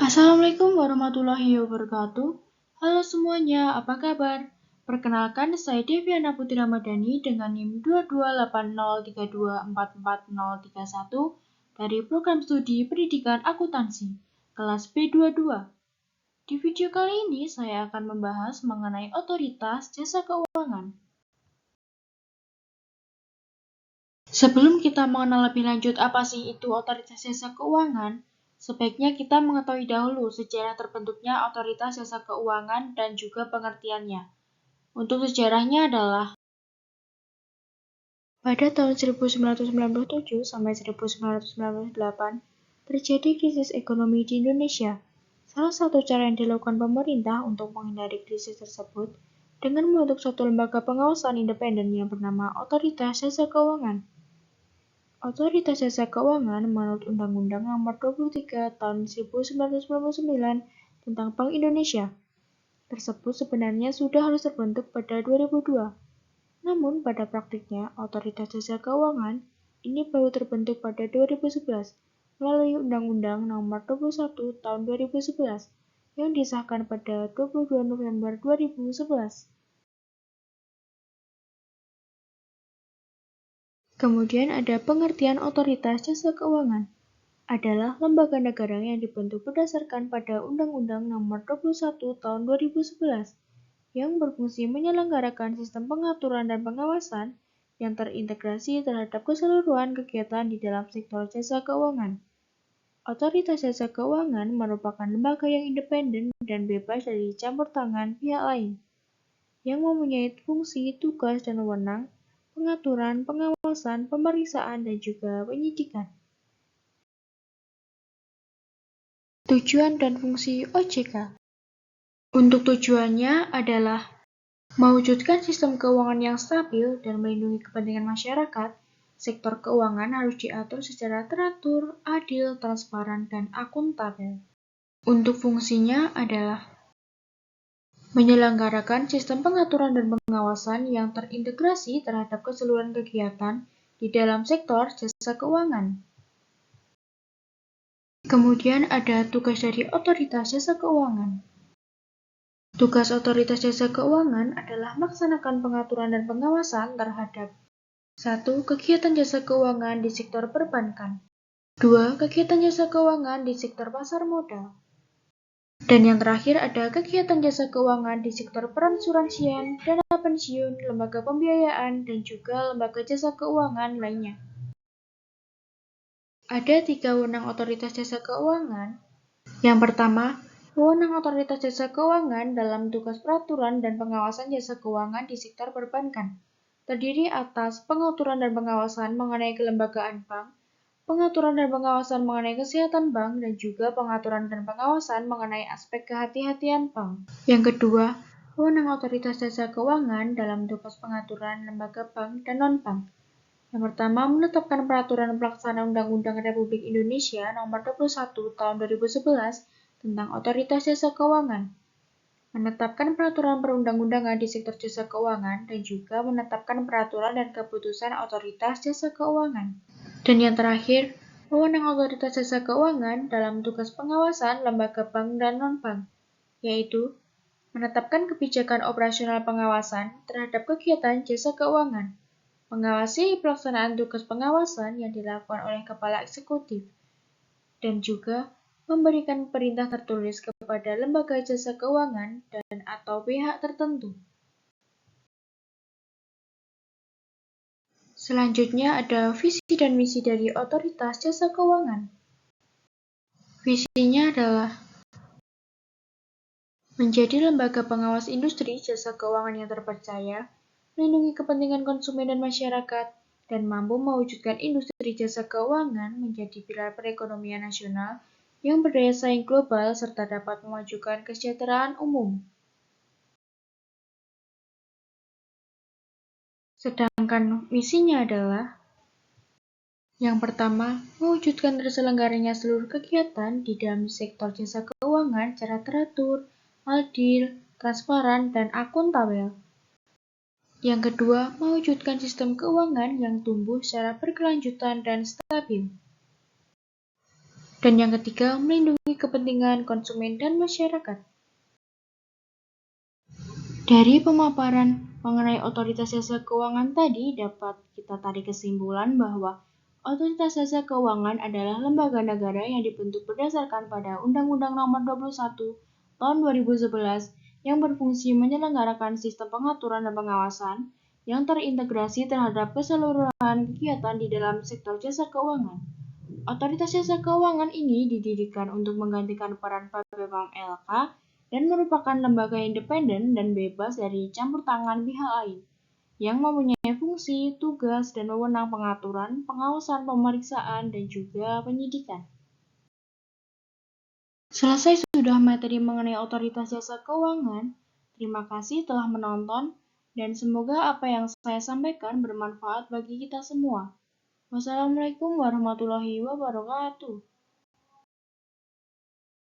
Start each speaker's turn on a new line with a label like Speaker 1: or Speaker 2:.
Speaker 1: Assalamualaikum warahmatullahi wabarakatuh. Halo semuanya, apa kabar? Perkenalkan, saya Deviana Putri Ramadhani dengan NIM 228032444031 dari Program Studi Pendidikan Akuntansi, kelas B22. Di video kali ini, saya akan membahas mengenai otoritas jasa keuangan. Sebelum kita mengenal lebih lanjut apa sih itu otoritas jasa keuangan, sebaiknya kita mengetahui dahulu sejarah terbentuknya otoritas jasa keuangan dan juga pengertiannya. Untuk sejarahnya adalah pada tahun 1997 sampai 1998 terjadi krisis ekonomi di Indonesia. Salah satu cara yang dilakukan pemerintah untuk menghindari krisis tersebut dengan membentuk suatu lembaga pengawasan independen yang bernama Otoritas Jasa Keuangan. Otoritas Jasa Keuangan menurut Undang-Undang Nomor 23 Tahun 1999 tentang Bank Indonesia tersebut sebenarnya sudah harus terbentuk pada 2002. Namun pada praktiknya, Otoritas Jasa Keuangan ini baru terbentuk pada 2011 melalui Undang-Undang Nomor 21 Tahun 2011 yang disahkan pada 22 November 2011. Kemudian ada pengertian otoritas jasa keuangan. Adalah lembaga negara yang dibentuk berdasarkan pada Undang-Undang Nomor 21 Tahun 2011 yang berfungsi menyelenggarakan sistem pengaturan dan pengawasan yang terintegrasi terhadap keseluruhan kegiatan di dalam sektor jasa keuangan. Otoritas jasa keuangan merupakan lembaga yang independen dan bebas dari campur tangan pihak lain, yang mempunyai fungsi, tugas, dan wewenang, pengaturan, pengawasan, pemeriksaan, dan juga penyidikan. Tujuan dan fungsi OJK. Untuk tujuannya adalah mewujudkan sistem keuangan yang stabil dan melindungi kepentingan masyarakat. Sektor keuangan harus diatur secara teratur, adil, transparan, dan akuntabel. Untuk fungsinya adalah menyelenggarakan sistem pengaturan dan pengawasan yang terintegrasi terhadap keseluruhan kegiatan di dalam sektor jasa keuangan. Kemudian ada tugas dari Otoritas Jasa Keuangan. Tugas Otoritas Jasa Keuangan adalah melaksanakan pengaturan dan pengawasan terhadap 1. Kegiatan jasa keuangan di sektor perbankan. 2. Kegiatan jasa keuangan di sektor pasar modal. Dan yang terakhir ada kegiatan jasa keuangan di sektor perasuransian, dana pensiun, lembaga pembiayaan, dan juga lembaga jasa keuangan lainnya. Ada 3 wewenang otoritas jasa keuangan. Yang pertama, wewenang otoritas jasa keuangan dalam tugas peraturan dan pengawasan jasa keuangan di sektor perbankan. Terdiri atas pengaturan dan pengawasan mengenai kelembagaan bank, pengaturan dan pengawasan mengenai kesehatan bank, dan juga pengaturan dan pengawasan mengenai aspek kehati-hatian bank. Yang kedua, wewenang otoritas jasa keuangan dalam tugas pengaturan lembaga bank dan non-bank. Yang pertama, menetapkan peraturan pelaksana Undang-Undang Republik Indonesia Nomor 21 Tahun 2011 tentang Otoritas Jasa Keuangan. Menetapkan peraturan perundang-undangan di sektor jasa keuangan dan juga menetapkan peraturan dan keputusan Otoritas Jasa Keuangan. Dan yang terakhir, wewenang Otoritas Jasa Keuangan dalam tugas pengawasan lembaga bank dan non-bank, yaitu menetapkan kebijakan operasional pengawasan terhadap kegiatan jasa keuangan, mengawasi pelaksanaan tugas pengawasan yang dilakukan oleh Kepala Eksekutif, dan juga memberikan perintah tertulis kepada lembaga jasa keuangan dan atau pihak tertentu. Selanjutnya ada visi dan misi dari Otoritas Jasa Keuangan. Visinya adalah menjadi lembaga pengawas industri jasa keuangan yang terpercaya, melindungi kepentingan konsumen dan masyarakat, dan mampu mewujudkan industri jasa keuangan menjadi pilar perekonomian nasional yang berdaya saing global serta dapat memajukan kesejahteraan umum. Sedangkan misinya adalah yang pertama, mewujudkan terselenggaranya seluruh kegiatan di dalam sektor jasa keuangan secara teratur, adil, transparan, dan akuntabel. Yang kedua, mewujudkan sistem keuangan yang tumbuh secara berkelanjutan dan stabil. Dan yang ketiga, melindungi kepentingan konsumen dan masyarakat. Dari pemaparan mengenai otoritas jasa keuangan tadi, dapat kita tarik kesimpulan bahwa otoritas jasa keuangan adalah lembaga negara yang dibentuk berdasarkan pada Undang-Undang Nomor 21 Tahun 2011 yang berfungsi menyelenggarakan sistem pengaturan dan pengawasan yang terintegrasi terhadap keseluruhan kegiatan di dalam sektor jasa keuangan. Otoritas jasa keuangan ini didirikan untuk menggantikan peran BPOM LK dan merupakan lembaga independen dan bebas dari campur tangan pihak lain, yang mempunyai fungsi, tugas, dan wewenang pengaturan, pengawasan, pemeriksaan, dan juga penyidikan. Selesai sudah materi mengenai otoritas jasa keuangan. Terima kasih telah menonton, dan semoga apa yang saya sampaikan bermanfaat bagi kita semua. Wassalamualaikum warahmatullahi wabarakatuh.